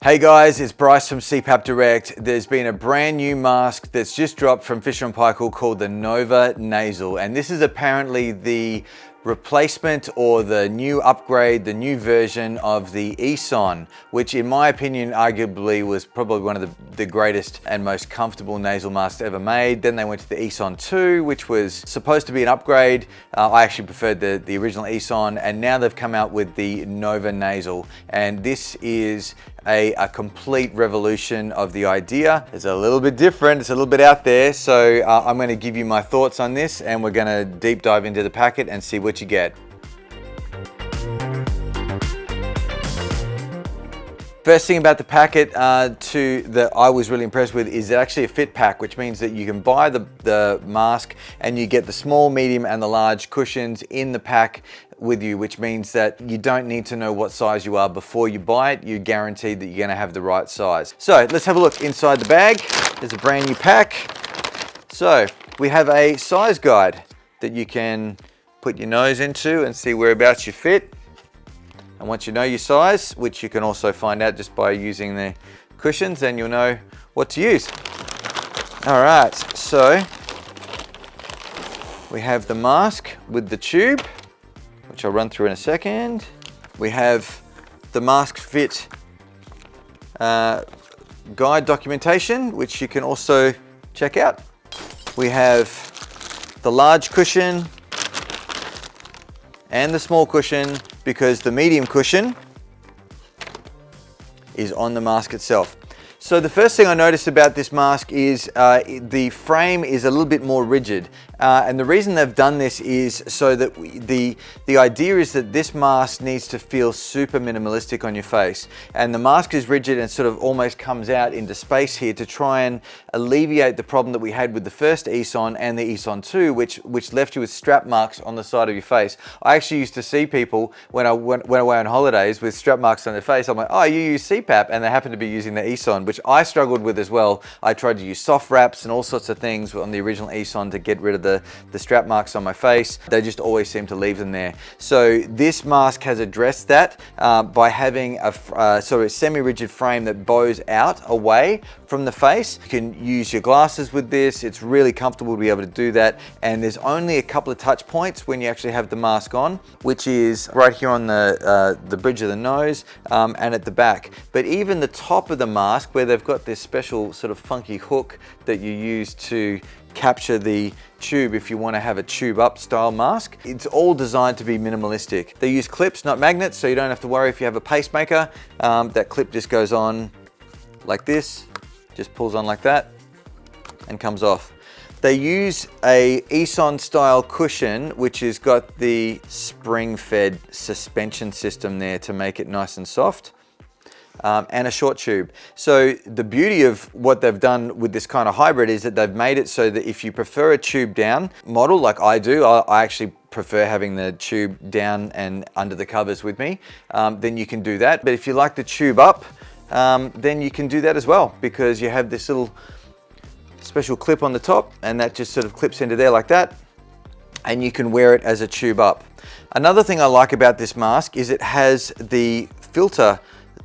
Hey guys, it's Bryce from CPAP Direct. There's been a brand new mask that's just dropped from Fisher & Paykel called the Nova Nasal, and this is apparently the replacement or the new upgrade, the new version of the Eson, which in my opinion arguably was probably one of the greatest and most comfortable nasal masks ever made. Then they went to the Eson 2, which was supposed to be an upgrade. I actually preferred the original Eson, and now they've come out with the Nova Nasal, and this is a complete revolution of the idea. It's a little bit different, it's a little bit out there, so I'm going to give you my thoughts on this, and we're going to deep dive into the packet and see what you get. First thing about the packet that I was really impressed with is actually a fit pack, which means that you can buy the mask and you get the small, medium and the large cushions in the pack with you, which means that you don't need to know what size you are before you buy it. You're guaranteed that you're going to have the right size. So let's have a look inside the bag. There's a brand new pack. So we have a size guide that you can put your nose into and see whereabouts you fit. And once you know your size, which you can also find out just by using the cushions, then you'll know what to use. All right, so we have the mask with the tube, which I'll run through in a second. We have the mask fit guide documentation, which you can also check out. We have the large cushion and the small cushion, because the medium cushion is on the mask itself. So the first thing I noticed about this mask is the frame is a little bit more rigid. And the reason they've done this is so that the idea is that this mask needs to feel super minimalistic on your face. And the mask is rigid and sort of almost comes out into space here to try and alleviate the problem that we had with the first Eson and the Eson 2, which left you with strap marks on the side of your face. I actually used to see people when I went away on holidays with strap marks on their face. I'm like, oh, you use CPAP, and they happen to be using the Eson, which I struggled with as well. I tried to use soft wraps and all sorts of things on the original Eson to get rid of the strap marks on my face. They just always seem to leave them there. So this mask has addressed that by having a sort of semi-rigid frame that bows out away from the face. You can use your glasses with this. It's really comfortable to be able to do that. And there's only a couple of touch points when you actually have the mask on, which is right here on the bridge of the nose and at the back. But even the top of the mask, where they've got this special sort of funky hook that you use to capture the tube if you want to have a tube up style mask. It's all designed to be minimalistic. They use clips, not magnets, so you don't have to worry if you have a pacemaker. That clip just goes on like this, just pulls on like that and comes off. They use a Eson style cushion, which has got the spring-fed suspension system there to make it nice and soft. And a short tube. So the beauty of what they've done with this kind of hybrid is that they've made it so that if you prefer a tube down model like I do, I actually prefer having the tube down and under the covers with me, then you can do that. But if you like the tube up, then you can do that as well, because you have this little special clip on the top, and that just sort of clips into there like that, and you can wear it as a tube up. Another thing I like about this mask is it has the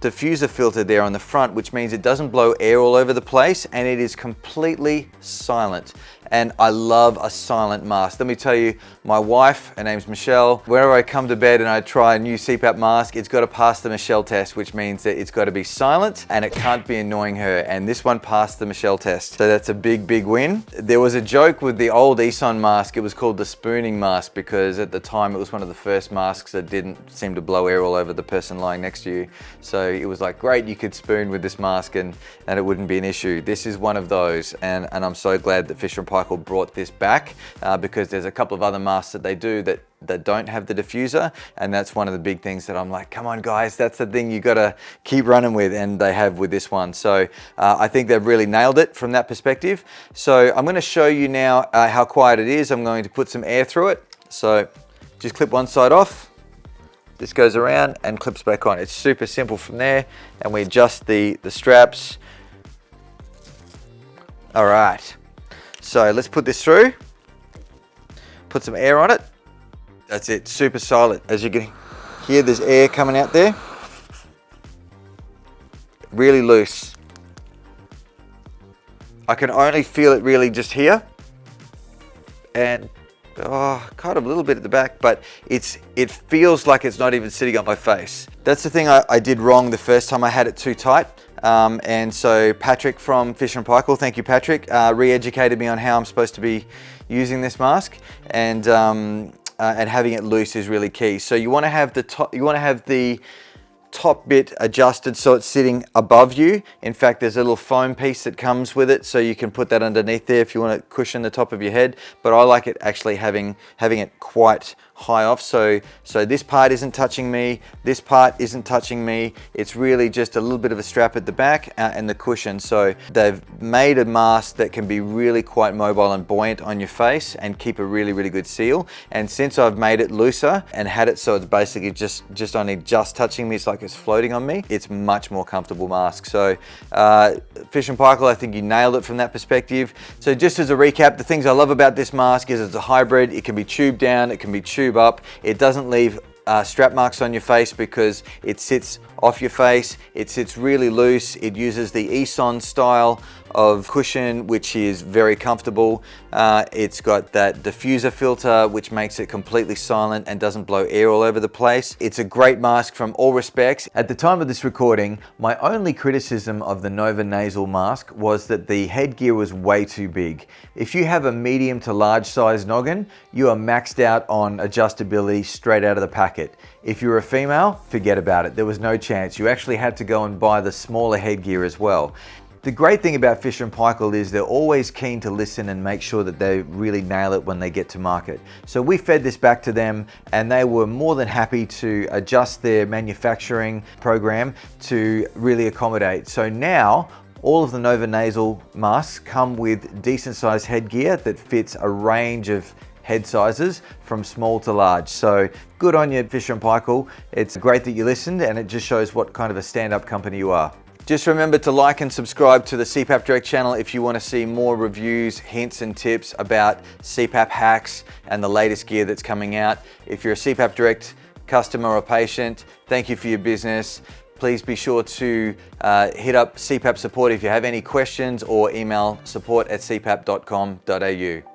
diffuser filter there on the front, which means it doesn't blow air all over the place, and it is completely silent. And I love a silent mask. Let me tell you, my wife, her name's Michelle, whenever I come to bed and I try a new CPAP mask, it's got to pass the Michelle test, which means that it's got to be silent and it can't be annoying her. And this one passed the Michelle test. So that's a big, big win. There was a joke with the old Eson mask. It was called the spooning mask, because at the time it was one of the first masks that didn't seem to blow air all over the person lying next to you. So it was like, great, you could spoon with this mask and it wouldn't be an issue. This is one of those, and I'm so glad that Fisher & Paykel brought this back, because there's a couple of other masks that they do that don't have the diffuser, and that's one of the big things that I'm like, come on guys, that's the thing you gotta keep running with, and they have with this one. So I think they've really nailed it from that perspective. So I'm going to show you now how quiet it is. I'm going to put some air through it. So just clip one side off, this goes around and clips back on. It's super simple from there, and we adjust the straps. All right, so let's put this through, put some air on it. That's it, super silent. As you can hear, there's air coming out there. really loose. I can only feel it really just here, and kind of a little bit at the back, but it feels like it's not even sitting on my face. That's the thing I did wrong the first time I had it too tight. And so Patrick from Fisher & Paykel, thank you Patrick, re-educated me on how I'm supposed to be using this mask, and having it loose is really key. So you want to have the top bit adjusted so it's sitting above you. In fact, there's a little foam piece that comes with it, so you can put that underneath there if you want to cushion the top of your head. But I like it actually having it quite high off, so this part isn't touching me, this part isn't touching me. It's really just a little bit of a strap at the back and the cushion. So they've made a mask that can be really quite mobile and buoyant on your face and keep a really, really good seal. And since I've made it looser and had it so it's basically just only touching me, it's like it's floating on me, it's much more comfortable mask. So Fisher & Paykel, I think you nailed it from that perspective. So just as a recap, the things I love about this mask is it's a hybrid. It can be tube down, it can be tube up. It doesn't leave strap marks on your face because it sits off your face. It sits really loose. It uses the Eson style of cushion, which is very comfortable. It's got that diffuser filter, which makes it completely silent and doesn't blow air all over the place. It's a great mask from all respects. At the time of this recording, my only criticism of the Nova nasal mask was that the headgear was way too big. If you have a medium to large size noggin, you are maxed out on adjustability straight out of the packet. If you're a female, forget about it. There was no chance. You actually had to go and buy the smaller headgear as well. The great thing about Fisher & Paykel is they're always keen to listen and make sure that they really nail it when they get to market. So we fed this back to them and they were more than happy to adjust their manufacturing program to really accommodate. So now all of the Nova nasal masks come with decent sized headgear that fits a range of head sizes from small to large. So good on you, Fisher & Paykel. It's great that you listened, and it just shows what kind of a stand-up company you are. Just remember to like and subscribe to the CPAP Direct channel if you want to see more reviews, hints and tips about CPAP hacks and the latest gear that's coming out. If you're a CPAP Direct customer or patient, thank you for your business. Please be sure to hit up CPAP support if you have any questions, or email support@cpap.com.au.